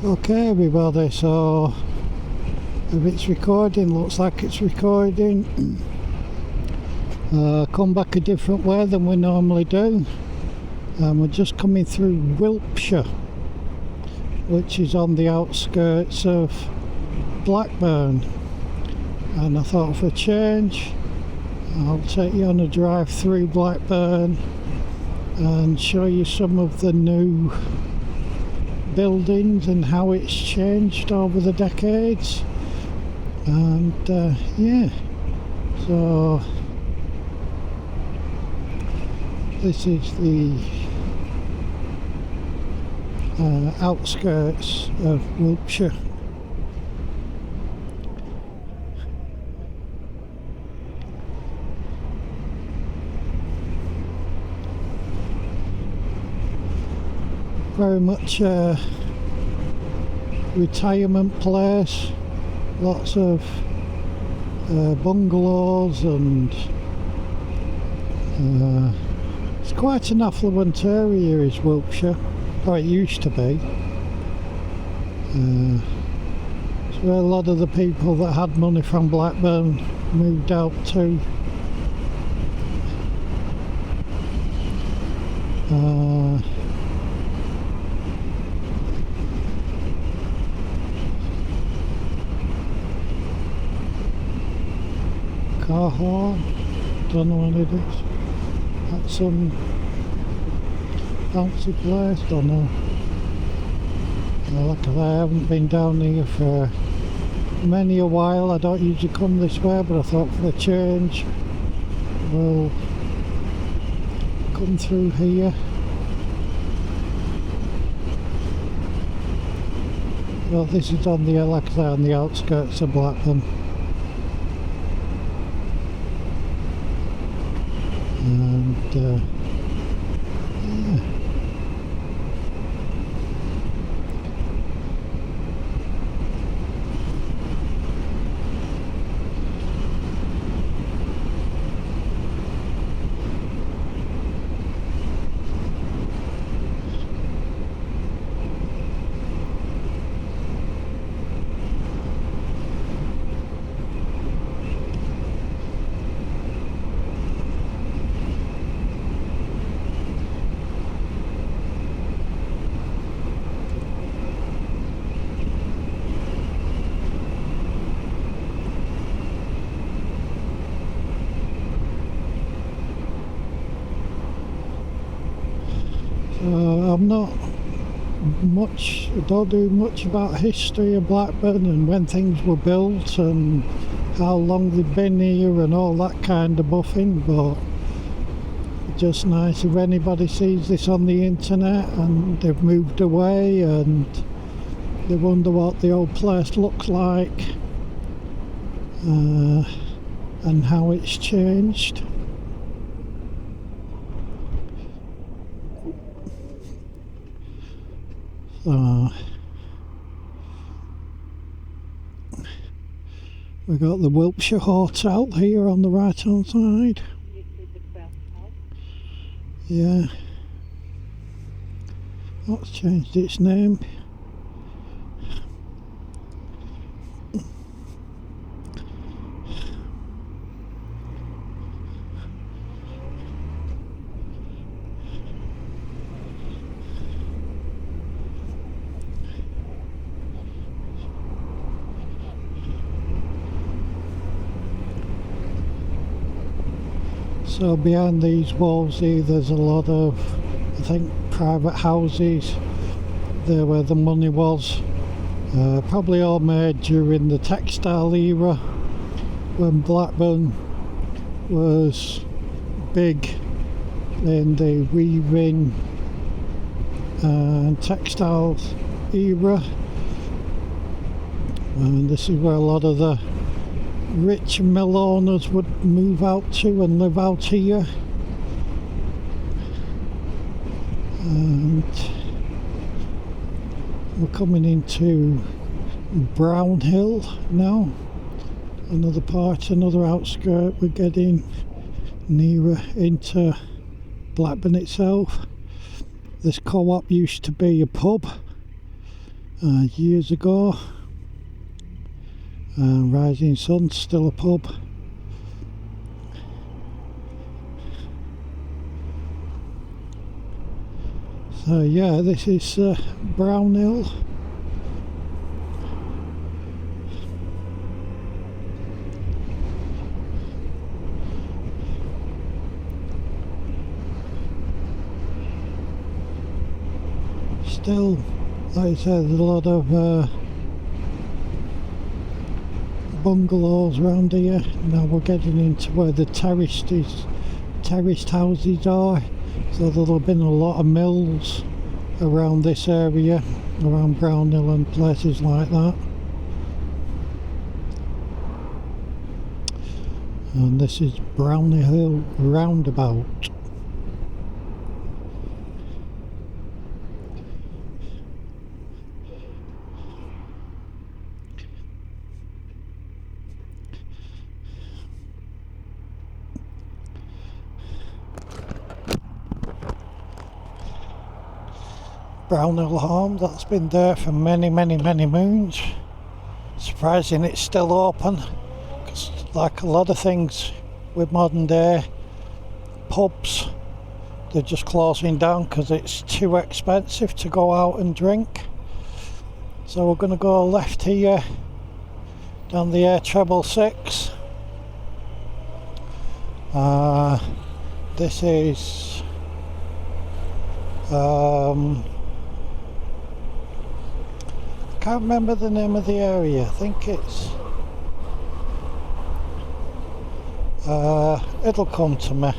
Okay everybody, so if it's recording, looks like it's recording. Come back a different way than we normally do. We're just coming through Wilpshire, which is on the outskirts of Blackburn, and I thought for a change I'll take you on a drive through Blackburn and show you some of the new buildings and how it's changed over the decades. And yeah, so this is the outskirts of Wilpshire. Very much a retirement place, lots of bungalows, and it's quite an affluent area is Wilpshire, or it used to be. It's where a lot of the people that had money from Blackburn moved out to. Car horn, don't know what it is. That's some fancy place, don't know. Like I haven't been down here for many a while. I don't usually come this way, but I thought for a change we'll come through here. Well, this is on the, like I say, on the outskirts of Blackburn. And yeah. I'm not much, I don't do much about history of Blackburn and when things were built and how long they've been here and all that kind of buffing, but it's just nice if anybody sees this on the internet and they've moved away and they wonder what the old place looks like and how it's changed. We got the Wilpshire Hotel here on the right hand side. Yeah, that's changed its name. So behind these walls here there's a lot of, I think, private houses. There where the money was. Probably all made during the textile era when Blackburn was big in the weaving and textiles era. And this is where a lot of the rich mill owners would move out to and live out here. And we're coming into Brownhill now, another part, another outskirt. We're getting nearer into Blackburn itself. This co-op used to be a pub, years ago. Rising Sun, still a pub. So yeah, this is Brownhill. Still, like I said, there's a lot of bungalows around here. Now we're getting into where the terraced houses are. So there'll have been a lot of mills around this area, around Brownhill and places like that. And this is Brownhill roundabout. Brownhill Home, that's been there for many moons. Surprising it's still open, because like a lot of things with modern day pubs, they're just closing down because it's too expensive to go out and drink. So we're going to go left here down the A666. This is can't remember the name of the area. I think it's it'll come to me.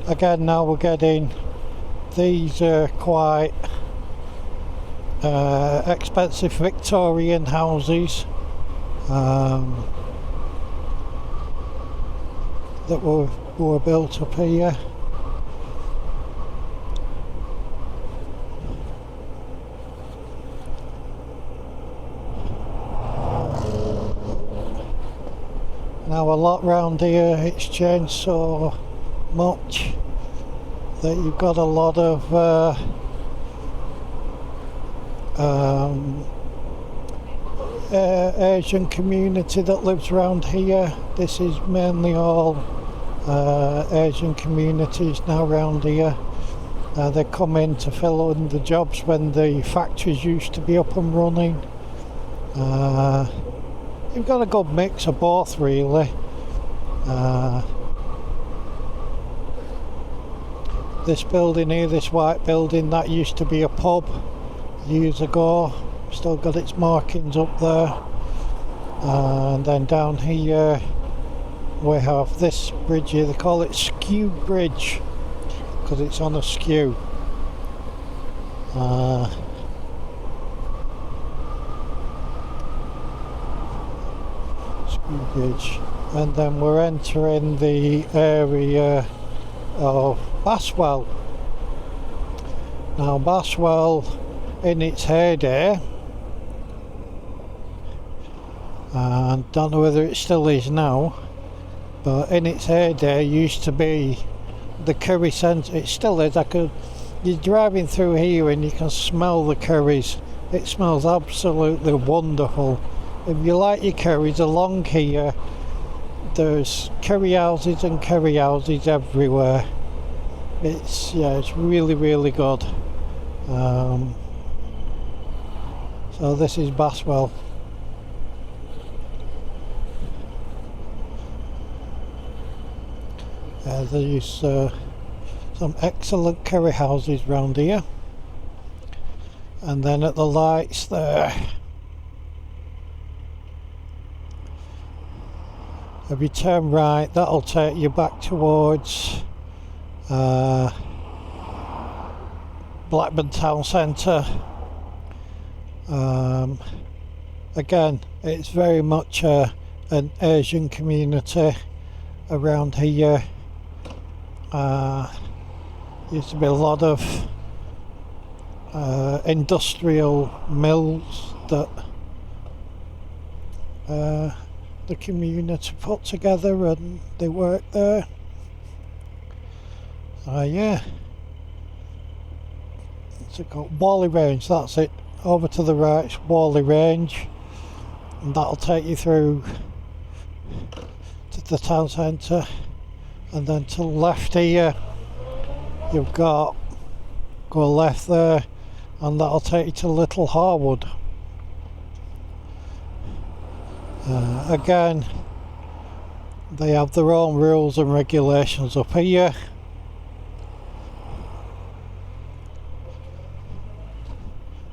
Again, now we're getting, these are quite expensive Victorian houses that were built up here. Now a lot round here, it's changed so much that you've got a lot of Asian community that lives around here. This is mainly all Asian communities now around here. They come in to fill in the jobs when the factories used to be up and running. You've got a good mix of both, really. This building here, this white building, that used to be a pub years ago. Still got its markings up there. And then down here we have this bridge here. They call it Skew Bridge because it's on a skew. Bridge. And then we're entering the area of Baswell. Now Baswell, in its heyday, and don't know whether it still is now, but in its heyday used to be the curry centre. It still is. You're driving through here and you can smell the curries. It smells absolutely wonderful. If you like your curries, along here there's curry houses and curry houses everywhere. It's really good. So this is Baswell. There's some excellent curry houses round here, and then at the lights there, if you turn right, that'll take you back towards Blackburn Town Centre. Again, it's very much an Asian community around here. Used to be a lot of industrial mills that the community put together, and they work there. Yeah, what's it called? Whalley Range, that's it. Over to the right, it's Whalley Range, and that'll take you through to the town centre. And then to the left here, you've got, go left there, and that'll take you to Little Harwood. Again, they have their own rules and regulations up here.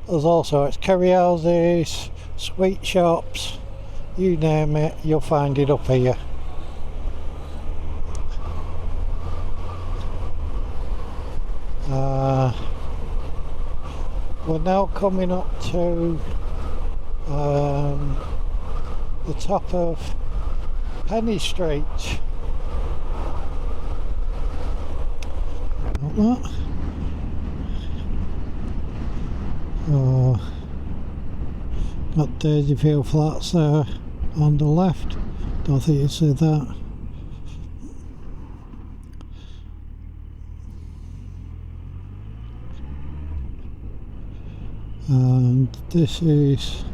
There's also it's curry houses, sweet shops, you name it, you'll find it up here. We're now coming up to the top of Penny Street. Like that. Got Daisyfield Flats there on the left. Don't think you see that. And this is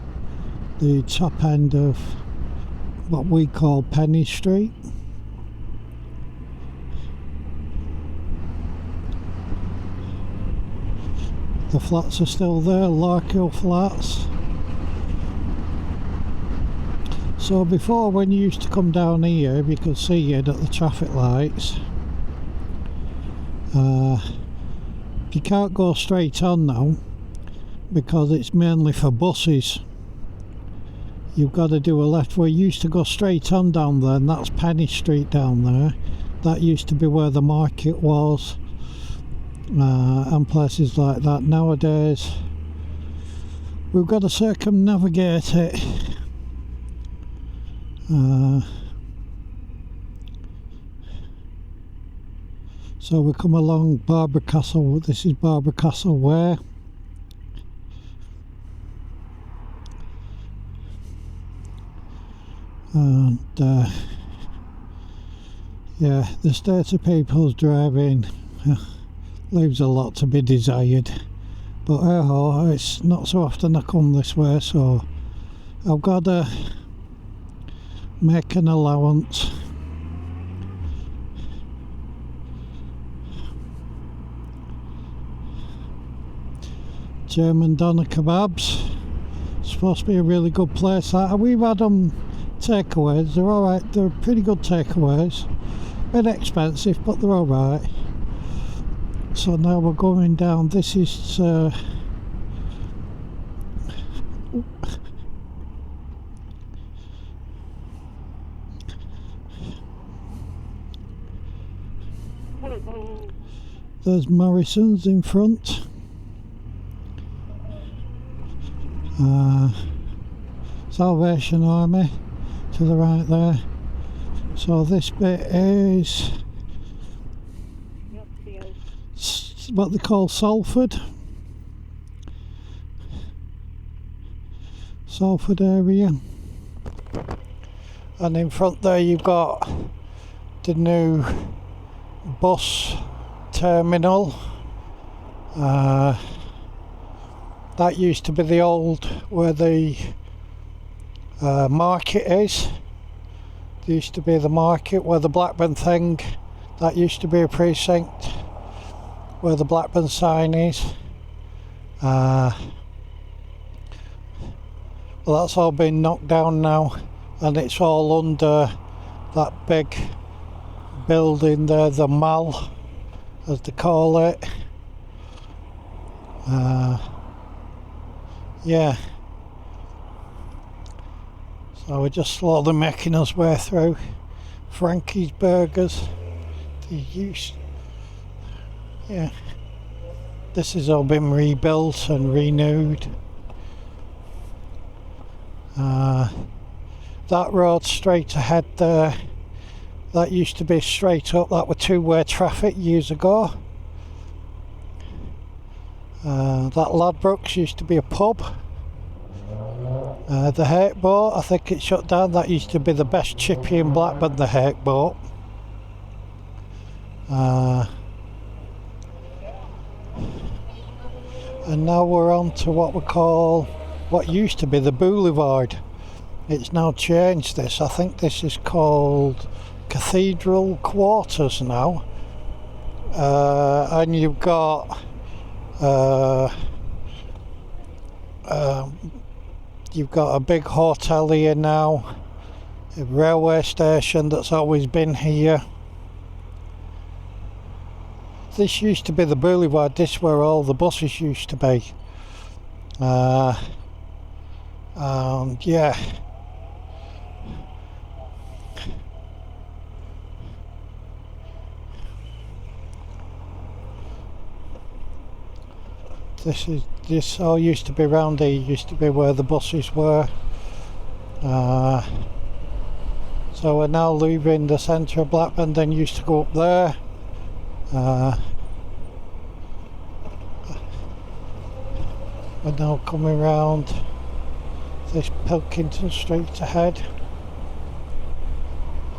the top end of what we call Penny Street. The flats are still there, Larkill Flats. So before, when you used to come down here, you could see it at the traffic lights. You can't go straight on now, because it's mainly for buses. You've got to do a left. We used to go straight on down there, and that's Penny Street down there. That used to be where the market was, and places like that. Nowadays we've got to circumnavigate it. So we come along Barbara Castle. This is Barbara Castle Way. And yeah, the state of people's driving leaves a lot to be desired, but it's not so often I come this way, so I've got to make an allowance. German doner kebabs, supposed to be a really good place. We've had them takeaways, they're alright, they're pretty good takeaways, bit expensive but they're alright. So now we're going down, this is there's Morrison's in front. Salvation Army to the right there. So this bit is what they call Salford area, and in front there you've got the new bus terminal. That used to be the old where the market is. There used to be the market where the Blackburn thing, that used to be a precinct where the Blackburn sign is. Well, that's all been knocked down now, and it's all under that big building there, the Mall as they call it. Yeah, so we're just slowly making us way through. Frankie's Burgers, the use, yeah, this has all been rebuilt and renewed. That road straight ahead there, that used to be straight up, that were two-way traffic years ago. That Ladbrokes used to be a pub. The Hake Boat, I think it shut down. That used to be the best chippy in Blackburn, the Hake Boat. and now we're on to what we call, what used to be the boulevard. It's now changed this. I think this is called Cathedral Quarters now. And you've got a big hotel here now, a railway station that's always been here. This used to be the boulevard. This is where all the buses used to be. And yeah, this all used to be round here. Used to be where the buses were. So we're now leaving the centre of Blackburn. Then used to go up there. We're now coming round this Pilkington Street ahead,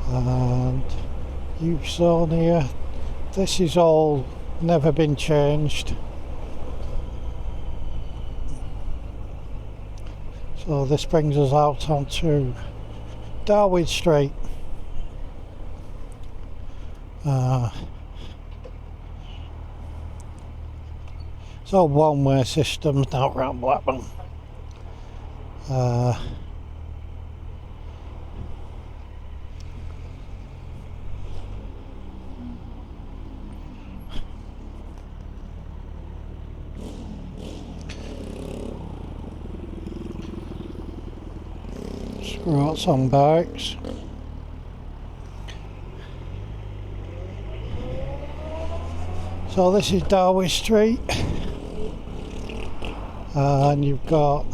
and youth zone here. This is all never been changed. So this brings us out onto Darwen Street. It's all one-way systems now around Blackburn. Scrots on bikes. So this is Darwen Street. And you've got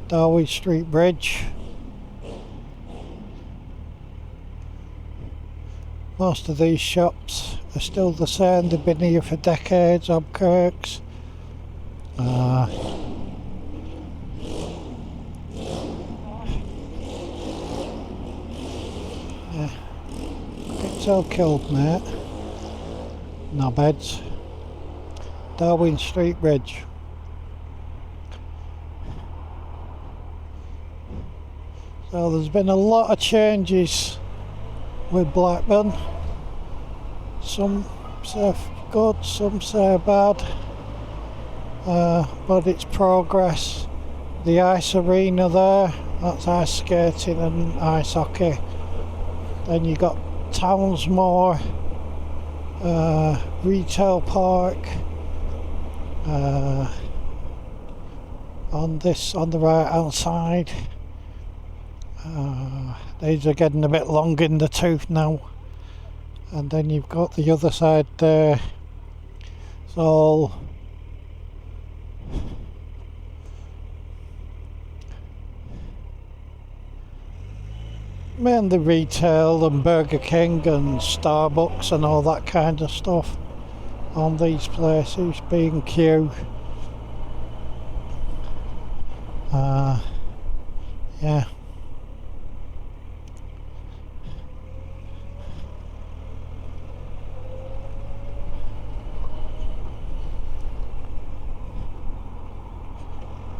Darwen Street Bridge. Most of these shops are still the same. They've been here for decades. Obkirks. Yeah. It's all killed, mate. Knobheads. Darwen Street Bridge. So there's been a lot of changes with Blackburn. Some say good, some say bad, but it's progress. The ice arena there, that's ice skating and ice hockey. Then you got Townsmore, retail park. On the right hand side, these are getting a bit long in the tooth now, and then you've got the other side there. It's all mainly retail and Burger King and Starbucks and all that kind of stuff on these places. B&Q. Yeah.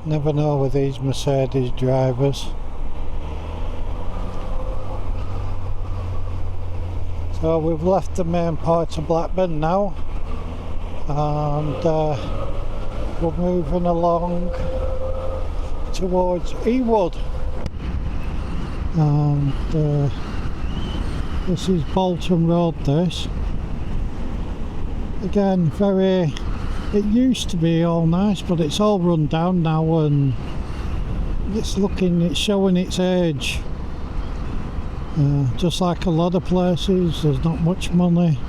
Never know with these Mercedes drivers. So we've left the main part of Blackburn now, and we're moving along towards Ewood, and this is Bolton Road. This again, it used to be all nice, but it's all run down now, and it's showing its age. Just like a lot of places, there's not much money,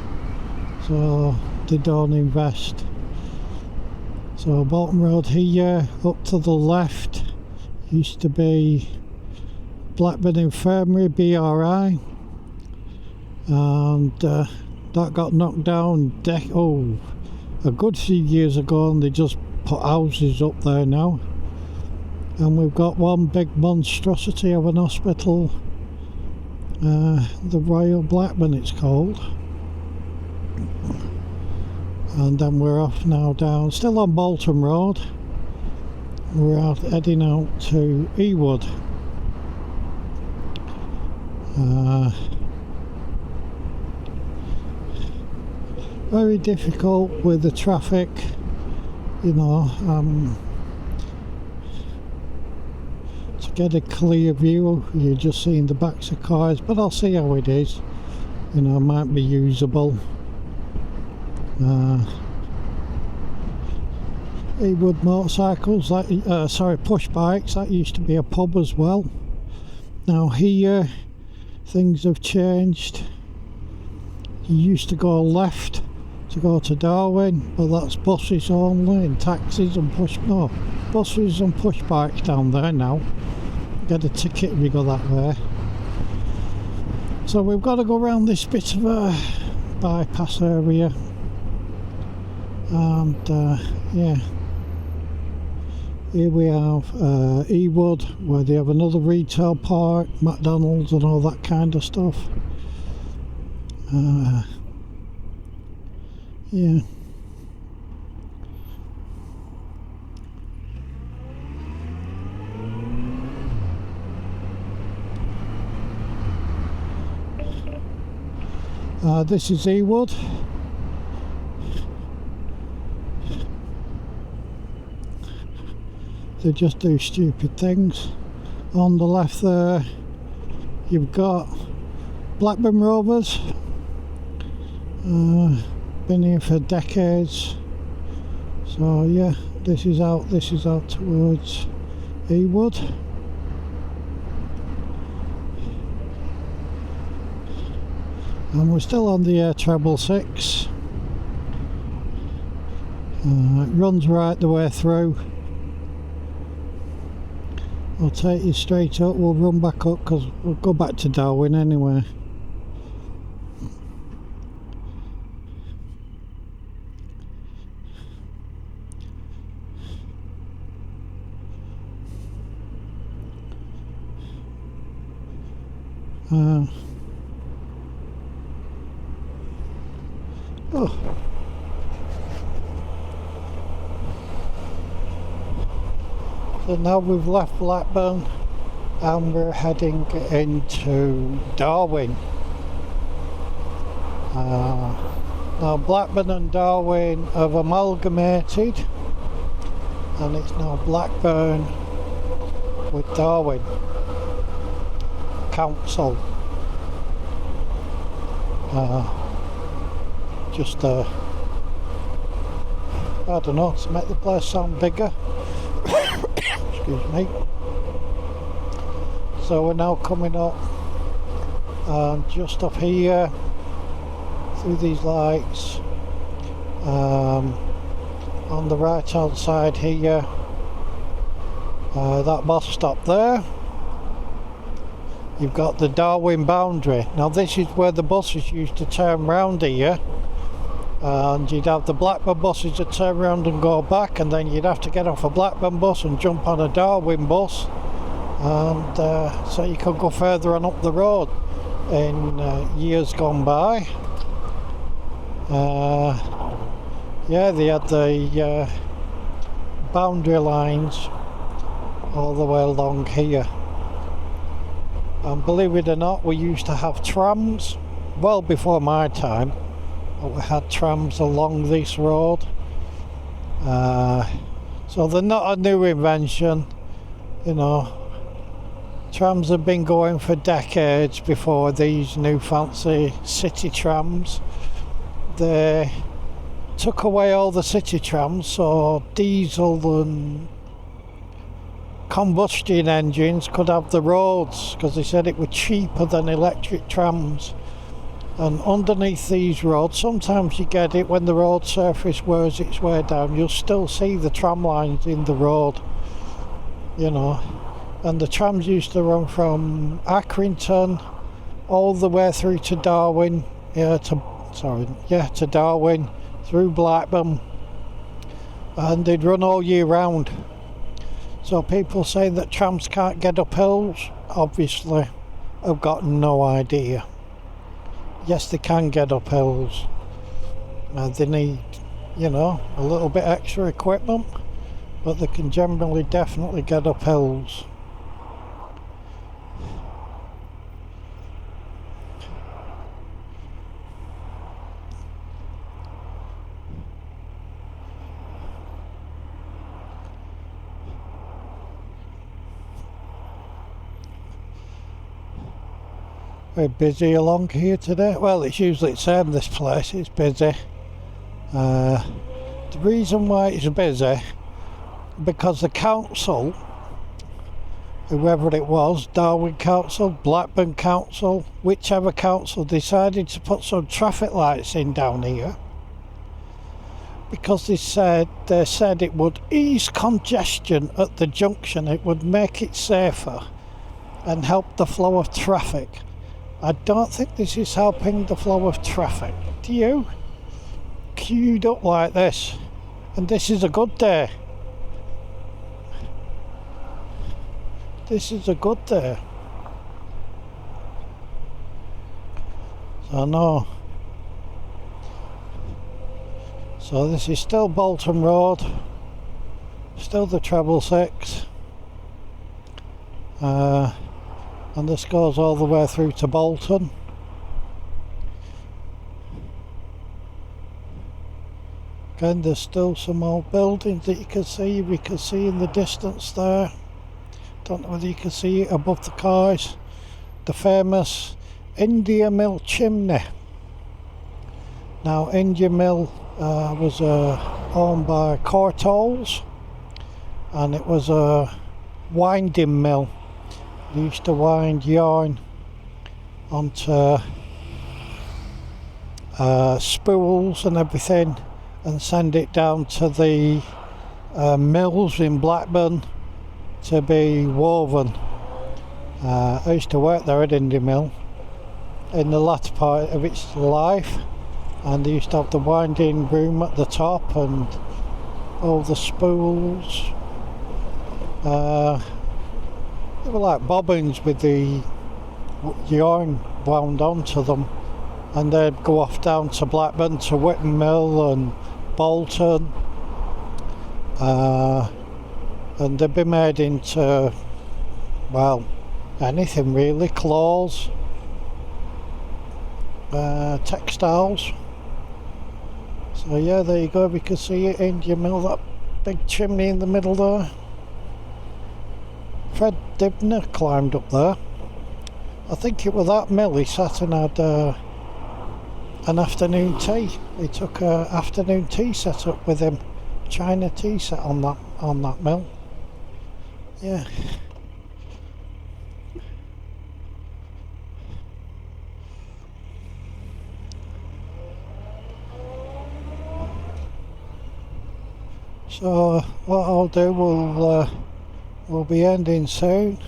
so they don't invest. So Bolton Road here, up to the left, used to be Blackburn Infirmary, BRI, and that got knocked down a good few years ago, and they just put houses up there now. And we've got one big monstrosity of an hospital, the Royal Blackburn it's called. and then we're off now down, still on Bolton Road. We're out heading out to Ewood. Very difficult with the traffic, you know, to get a clear view. You're just seeing the backs of cars, but I'll see how it is. You know, it might be usable. Ewood motorcycles, push bikes, that used to be a pub as well. Now here things have changed. You used to go left to go to Darwen, but that's buses only and taxis and buses and push bikes down there now. Get a ticket if you go that way. So we've got to go around this bit of a bypass area, and yeah, here we have Ewood, where they have another retail park, McDonald's and all that kind of stuff. Yeah. This is Ewood. They just do stupid things. On the left there, you've got Blackburn Rovers. Been here for decades. So yeah, this is out towards Ewood. And we're still on the A666. It runs right the way through. I'll take you straight up, we'll run back up because we'll go back to Darwen anyway. So now we've left Blackburn and we're heading into Darwen. Now Blackburn and Darwen have amalgamated, and it's now Blackburn with Darwen Council. I don't know, to make the place sound bigger. Excuse me. So we're now coming up, just up here through these lights, on the right hand side here, that bus stop there, you've got the Darwen boundary. Now this is where the buses used to turn round here, and you'd have the Blackburn buses that turn around and go back, and then you'd have to get off a Blackburn bus and jump on a Darwen bus, and so you could go further on up the road. In years gone by, yeah, they had the boundary lines all the way along here, and believe it or not, we used to have trams well before my time. We had trams along this road, so they're not a new invention, you know. Trams have been going for decades before these new fancy city trams. They took away all the city trams, so diesel and combustion engines could have the roads, because they said it was cheaper than electric trams. And underneath these roads, sometimes you get it when the road surface wears its way down, you'll still see the tram lines in the road, you know. And the trams used to run from Accrington all the way through to Darwen, to Darwen, through Blackburn, and they'd run all year round. So people say that trams can't get up hills, obviously I've got no idea. Yes, they can get up hills. They need you know, a little bit extra equipment, but they can generally definitely get up hills. Very busy along here today. Well, it's usually the same, this place, it's busy. The reason why it's busy, because the council, whoever it was, Darwen Council, Blackburn Council, whichever council, decided to put some traffic lights in down here, because they said it would ease congestion at the junction, it would make it safer and help the flow of traffic. I don't think this is helping the flow of traffic. Do you? Queued up like this, and this is a good day. This is a good day. So no. So this is still Bolton Road, still the treble 6. And this goes all the way through to Bolton. Again, there's still some old buildings that you can see. We can see in the distance there. Don't know whether you can see it above the cars. The famous India Mill chimney. Now, India Mill was owned by Courtaulds, and it was a winding mill. They used to wind yarn onto spools and everything and send it down to the mills in Blackburn to be woven. I used to work there at India Mill in the latter part of its life, and they used to have the winding room at the top and all the spools. They were like bobbins with the yarn wound onto them, and they'd go off down to Blackburn, to Whitton Mill and Bolton, and they'd be made into, well, anything really, clothes, textiles. So yeah, there you go, we can see it, India Mill, that big chimney in the middle there. Fred Dibner climbed up there. I think it was that mill he sat and had an afternoon tea. He took an afternoon tea set up with him, China tea set on that mill. Yeah. So what I'll do, we'll be ending soon.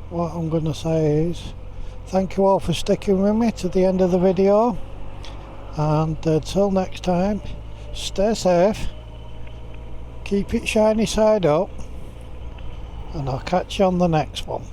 What I'm going to say is thank you all for sticking with me to the end of the video, and until next time, stay safe, keep it shiny side up, and I'll catch you on the next one.